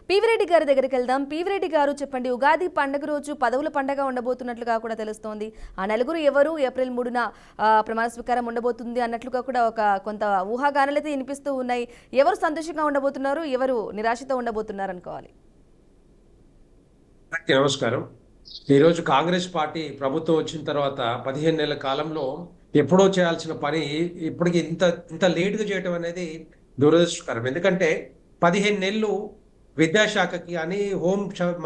పీవిరెడ్డి గారి దగ్గరికి వెళ్దాం. పీవిరెడ్డి గారు చెప్పండి, ఉగాది పండుగ రోజు పదవుల పండగ ఉండబోతున్నట్లుగా కూడా తెలుస్తోంది. ఆ నలుగురు ఎవరు, ఏప్రిల్ 3న ప్రమాణ స్వీకారం ఉండబోతుంది అన్నట్లుగా కూడా కొంత ఊహాగానాలు అయితే వినిపిస్తూ ఉన్నాయి. ఎవరు సంతోషంగా ఉండబోతున్నారు, ఎవరు నిరాశతో ఉండబోతున్నారు అనుకోవాలి? నమస్కారం. ఈరోజు కాంగ్రెస్ పార్టీ ప్రభుత్వం వచ్చిన తర్వాత 15 నెలల కాలంలో ఎప్పుడో చేయాల్సిన పని ఇప్పటికి ఇంత ఇంత లేటుగా చేయటం అనేది దురదృష్టకరం. ఎందుకంటే 15 నెలలు విద్యాశాఖకి కానీ,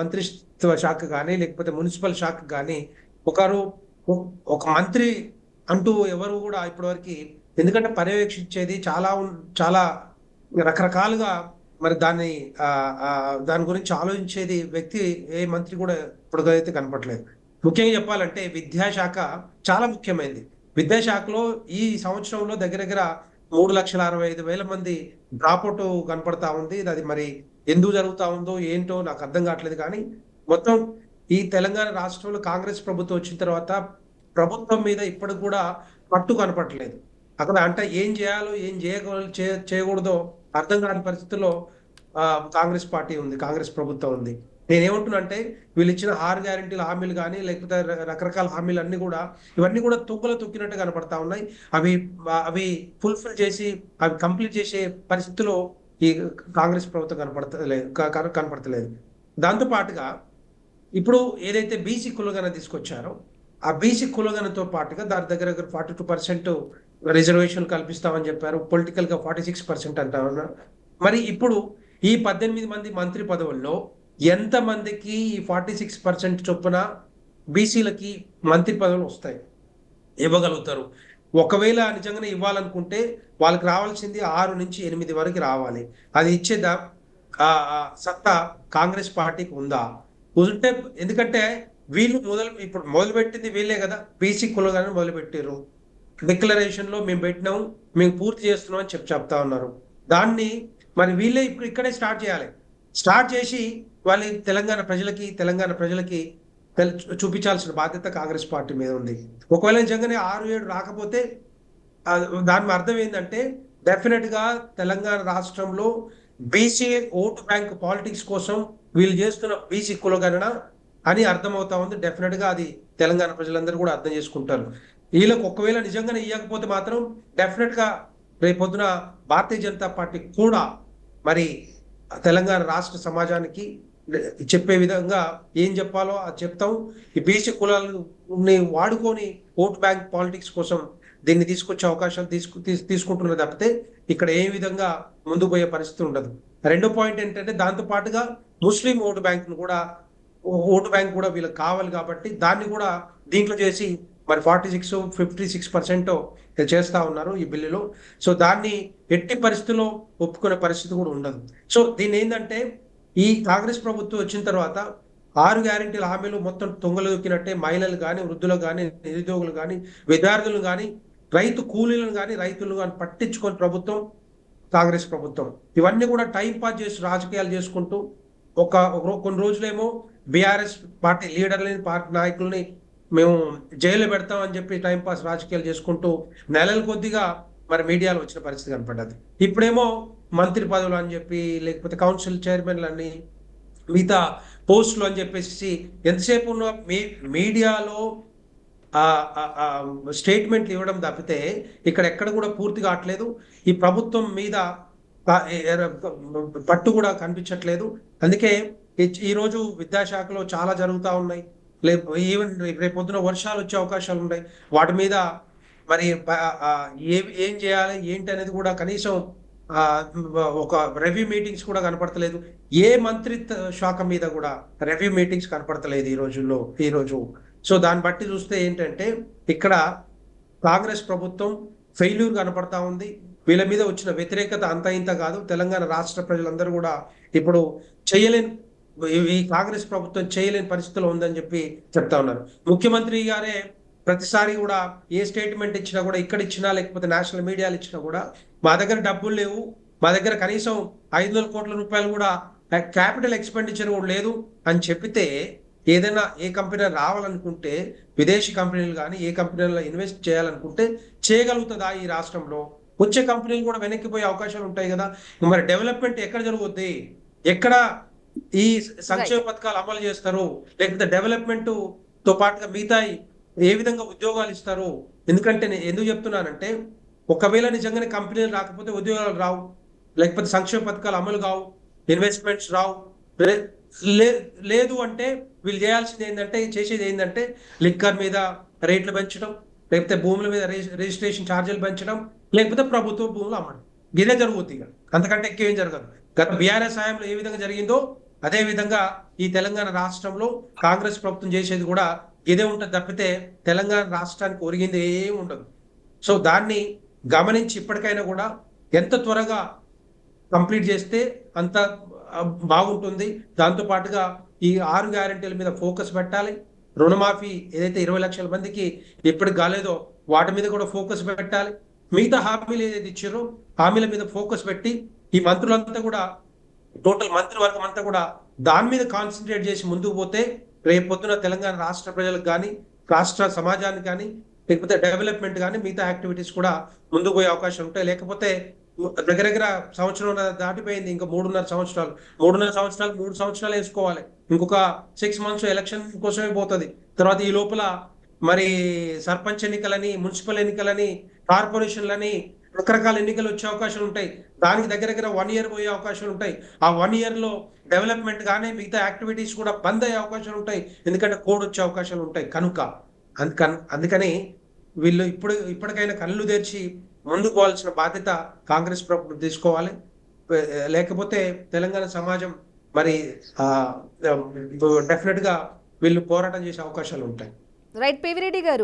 మంత్రిత్వ శాఖ కానీ, లేకపోతే మున్సిపల్ శాఖ కానీ ఒకరు ఒక మంత్రి అంటూ ఎవరు కూడా ఇప్పటివరకు, ఎందుకంటే పర్యవేక్షించేది చాలా రకరకాలుగా, మరి దాని గురించి ఆలోచించేది వ్యక్తి ఏ మంత్రి కూడా ఇప్పటికైతే కనపట్లేదు. ముఖ్యంగా చెప్పాలంటే విద్యాశాఖ చాలా ముఖ్యమైనది. విద్యాశాఖలో ఈ సంవత్సరంలో దగ్గర దగ్గర 3,65,000 మంది డ్రాప్అవుట్ కనపడతా ఉంది. అది మరి ఎందుకు జరుగుతా ఉందో ఏంటో నాకు అర్థం కావట్లేదు. కానీ మొత్తం ఈ తెలంగాణ రాష్ట్రంలో కాంగ్రెస్ ప్రభుత్వం వచ్చిన తర్వాత ప్రభుత్వం మీద ఇప్పటికి కూడా పట్టు కనపడట్లేదు. అక్కడ అంటే ఏం చేయాలో ఏం చేయకూడదో అర్థం కాని పరిస్థితుల్లో కాంగ్రెస్ పార్టీ ఉంది, కాంగ్రెస్ ప్రభుత్వం ఉంది. నేనేమంటున్నా అంటే వీళ్ళు ఇచ్చిన 6 గ్యారెంటీల హామీలు కానీ, లేకపోతే రకరకాల హామీలు అన్ని కూడా ఇవన్నీ కూడా తుంగలో తొక్కినట్టు కనపడతా ఉన్నాయి. అవి అవి ఫుల్ఫిల్ చేసి అవి కంప్లీట్ చేసే పరిస్థితిలో ఈ కాంగ్రెస్ ప్రభుత్వం కనపడతలేదు. దాంతో పాటుగా ఇప్పుడు ఏదైతే బీసీ కులగన తీసుకొచ్చారో ఆ బీసీ కులగనతో పాటుగా దాని దగ్గర 42% రిజర్వేషన్ కల్పిస్తామని చెప్పారు. పొలిటికల్ గా 46% అంటా ఉన్నారు. మరి ఇప్పుడు ఈ 18 మంది మంత్రి పదవుల్లో ఎంత మందికి ఈ 46% చొప్పున బీసీలకి మంత్రి పదవులు వస్తాయి, ఇవ్వగలుగుతారు? ఒకవేళ నిజంగానే ఇవ్వాలనుకుంటే వాళ్ళకి రావాల్సింది 6 నుంచి 8 వరకు రావాలి. అది ఇచ్చేదా సత్తా కాంగ్రెస్ పార్టీకి ఉందా? ఉంటే, ఎందుకంటే వీళ్ళు ఇప్పుడు మొదలుపెట్టింది వీళ్ళే కదా, బీసీ కులగానే మొదలుపెట్టారు. డిక్లరేషన్ లో మేము పెట్టినాం, మేము పూర్తి చేస్తున్నాం అని చెప్తా ఉన్నారు. దాన్ని మరి వీళ్ళే ఇప్పుడు ఇక్కడే స్టార్ట్ చేయాలి. స్టార్ట్ చేసి వాళ్ళ తెలంగాణ ప్రజలకి చూపించాల్సిన బాధ్యత కాంగ్రెస్ పార్టీ మీద ఉంది. ఒకవేళ నిజంగానే 6-7 రాకపోతే దాని అర్థం ఏంటంటే డెఫినెట్ గా తెలంగాణ రాష్ట్రంలో బీసీ ఓటు బ్యాంక్ పాలిటిక్స్ కోసం వీళ్ళు చేస్తున్న బీసీ కులగణన అని అర్థమవుతా ఉంది. డెఫినెట్ గా అది తెలంగాణ ప్రజలందరూ కూడా అర్థం చేసుకుంటారు. వీళ్ళకి ఒకవేళ నిజంగానే ఇవ్వకపోతే మాత్రం డెఫినెట్ గా రేపొద్దున భారతీయ జనతా పార్టీ కూడా మరి తెలంగాణ రాష్ట్ర సమాజానికి చెప్పే విధంగా ఏం చెప్పాలో అది చెప్తాం. ఈ బీసీ కులాలని వాడుకొని ఓట్ బ్యాంక్ పాలిటిక్స్ కోసం దీన్ని తీసుకొచ్చే అవకాశాలు తీసుకుంటున్నది తప్పితే ఇక్కడ ఏ విధంగా ముందుకు పోయే పరిస్థితి ఉండదు. రెండో పాయింట్ ఏంటంటే దాంతో పాటుగా ముస్లిం ఓటు బ్యాంక్ కూడా వీళ్ళకి కావాలి కాబట్టి దాన్ని కూడా దీంట్లో చేసి మరి 56-56% చేస్తా ఉన్నారు ఈ బిల్లులో. సో దాన్ని ఎట్టి పరిస్థితుల్లో ఒప్పుకునే పరిస్థితి కూడా ఉండదు. సో దీన్ని ఏంటంటే ఈ కాంగ్రెస్ ప్రభుత్వం వచ్చిన తర్వాత 6 గ్యారెంటీల హామీలు మొత్తం తొంగలోకినట్టే మహిళలు కానీ, వృద్ధులు కానీ, నిరుద్యోగులు కానీ, విద్యార్థులు కానీ, రైతు కూలీలను కానీ, రైతులు కానీ పట్టించుకొని ప్రభుత్వం కాంగ్రెస్ ప్రభుత్వం ఇవన్నీ కూడా టైం పాస్ చేసి రాజకీయాలు చేసుకుంటూ కొన్ని రోజులేమో బీఆర్ఎస్ పార్టీ లీడర్లని, పార్టీ నాయకుల్ని మేము జైల్లో పెడతామని చెప్పి టైంపాస్ రాజకీయాలు చేసుకుంటూ నెలల కొద్దిగా మరి మీడియాలో వచ్చిన పరిస్థితి కనపడ్డది. ఇప్పుడేమో మంత్రి పదవులు అని చెప్పి, లేకపోతే కౌన్సిల్ చైర్మన్లు అని, మిగతా పోస్టులు అని చెప్పేసి ఎంతసేపు ఉన్న మీడియాలో స్టేట్మెంట్లు ఇవ్వడం తప్పితే ఇక్కడ ఎక్కడ కూడా పూర్తి కావట్లేదు. ఈ ప్రభుత్వం మీద పట్టు కూడా కనిపించట్లేదు. అందుకే ఈరోజు విద్యాశాఖలో చాలా జరుగుతూ ఉన్నాయి. ఈవెన్ రేపొద్దున వర్షాలు వచ్చే అవకాశాలు ఉన్నాయి. వాటి మీద మరి ఏం చేయాలి ఏంటి అనేది కూడా కనీసం ఒక రివ్యూ మీటింగ్స్ కూడా కనపడతలేదు. ఏ మంత్రిత్వ శాఖ మీద కూడా రివ్యూ మీటింగ్స్ కనపడతలేదు ఈరోజు. సో దాన్ని బట్టి చూస్తే ఏంటంటే ఇక్కడ కాంగ్రెస్ ప్రభుత్వం ఫెయిల్యూర్ కనపడతా ఉంది. వీళ్ళ మీద వచ్చిన వ్యతిరేకత అంత ఇంత కాదు. తెలంగాణ రాష్ట్ర ప్రజలందరూ కూడా ఇప్పుడు ఈ కాంగ్రెస్ ప్రభుత్వం చేయలేని పరిస్థితిలో ఉందని చెప్పి చెప్తా ఉన్నారు. ముఖ్యమంత్రి గారే ప్రతిసారి కూడా ఏ స్టేట్మెంట్ ఇచ్చినా కూడా, ఇక్కడ ఇచ్చినా లేకపోతే నేషనల్ మీడియాలు ఇచ్చినా కూడా మా దగ్గర డబ్బులు లేవు, మా దగ్గర కనీసం 500 కోట్ల రూపాయలు కూడా క్యాపిటల్ ఎక్స్పెండిచర్ కూడా లేదు అని చెప్పితే, ఏదైనా ఏ కంపెనీ రావాలనుకుంటే, విదేశీ కంపెనీలు కానీ ఏ కంపెనీలో ఇన్వెస్ట్ చేయాలనుకుంటే చేయగలుగుతుందా? ఈ రాష్ట్రంలో వచ్చే కంపెనీలు కూడా వెనక్కిపోయే అవకాశాలు ఉంటాయి కదా. మరి డెవలప్మెంట్ ఎక్కడ జరుగుద్ది? ఎక్కడ ఈ సంక్షేమ పథకాలు అమలు చేస్తారు, లేకపోతే డెవలప్మెంట్ తో పాటుగా మిగతా ఏ విధంగా ఉద్యోగాలు ఇస్తారు. ఎందుకంటే నేను ఎందుకు చెప్తున్నానంటే, ఒకవేళ నిజంగానే కంపెనీలు రాకపోతే ఉద్యోగాలు రావు, లేకపోతే సంక్షేమ పథకాలు అమలు కావు, ఇన్వెస్ట్మెంట్స్ రావు. లేదు అంటే వీళ్ళు చేసేది ఏంటంటే లిక్కర్ మీద రేట్లు పెంచడం, లేకపోతే భూముల మీద రిజిస్ట్రేషన్ ఛార్జీలు పెంచడం, లేకపోతే ప్రభుత్వ భూములు అమ్మడం. ఇదే జరుగుతుంది. ఇక అంతకంటే ఎక్కువ ఏం జరగదు. గత బీఆర్ఎస్ హయాంలో ఏ విధంగా జరిగిందో అదే విధంగా ఈ తెలంగాణ రాష్ట్రంలో కాంగ్రెస్ ప్రభుత్వం చేసేది కూడా ఇదే ఉంటుంది తప్పితే తెలంగాణ రాష్ట్రానికి ఒరిగింది ఏం ఉండదు. సో దాన్ని గమనించి ఇప్పటికైనా కూడా ఎంత త్వరగా కంప్లీట్ చేస్తే అంత బాగుంటుంది. దాంతో పాటుగా ఈ 6 గ్యారెంటీల మీద ఫోకస్ పెట్టాలి. రుణమాఫీ ఏదైతే 20 లక్షల మందికి ఇప్పటికి కాలేదో వాటి మీద కూడా ఫోకస్ పెట్టాలి. మిగతా హామీలు ఏదైతే ఇచ్చారో హామీల మీద ఫోకస్ పెట్టి ఈ మంత్రులంతా కూడా టోటల్ మంత్రివర్గం అంతా కూడా దాని మీద కాన్సన్ట్రేట్ చేసి ముందుకు పోతే రేపు పొద్దున తెలంగాణ రాష్ట్ర ప్రజలకు కానీ, రాష్ట్ర సమాజానికి కానీ, లేకపోతే డెవలప్మెంట్ కానీ మిగతా యాక్టివిటీస్ కూడా ముందుకు పోయే అవకాశం ఉంటాయి. లేకపోతే దగ్గర సంవత్సరం దాటిపోయింది, ఇంకా 3.5 సంవత్సరాలు. 3 సంవత్సరాలు వేసుకోవాలి. ఇంకొక 6 మంత్స్ ఎలక్షన్ కోసమే పోతుంది. తర్వాత ఈ లోపల మరి సర్పంచ్ ఎన్నికలని, మున్సిపల్ ఎన్నికలని, కార్పొరేషన్లని, రకరకాల ఎన్నికలు వచ్చే అవకాశాలు ఉంటాయి. దానికి దగ్గర 1 ఇయర్ పోయే అవకాశాలు ఉంటాయి. ఆ 1 ఇయర్ లో డెవలప్మెంట్ కానీ మిగతా యాక్టివిటీస్ కూడా బంద్ అయ్యే అవకాశాలు ఉంటాయి. ఎందుకంటే కోడ్ వచ్చే అవకాశాలు ఉంటాయి కనుక. అందుకని వీళ్ళు ఇప్పటికైనా కళ్ళు తెరిచి ముందుకు పోవాల్సిన బాధ్యత కాంగ్రెస్ ప్రభుత్వం తీసుకోవాలి. లేకపోతే తెలంగాణ సమాజం మరి డెఫినెట్ గా వీళ్ళు పోరాటం చేసే అవకాశాలు ఉంటాయి. రైట్, పివి రెడ్డి గారు.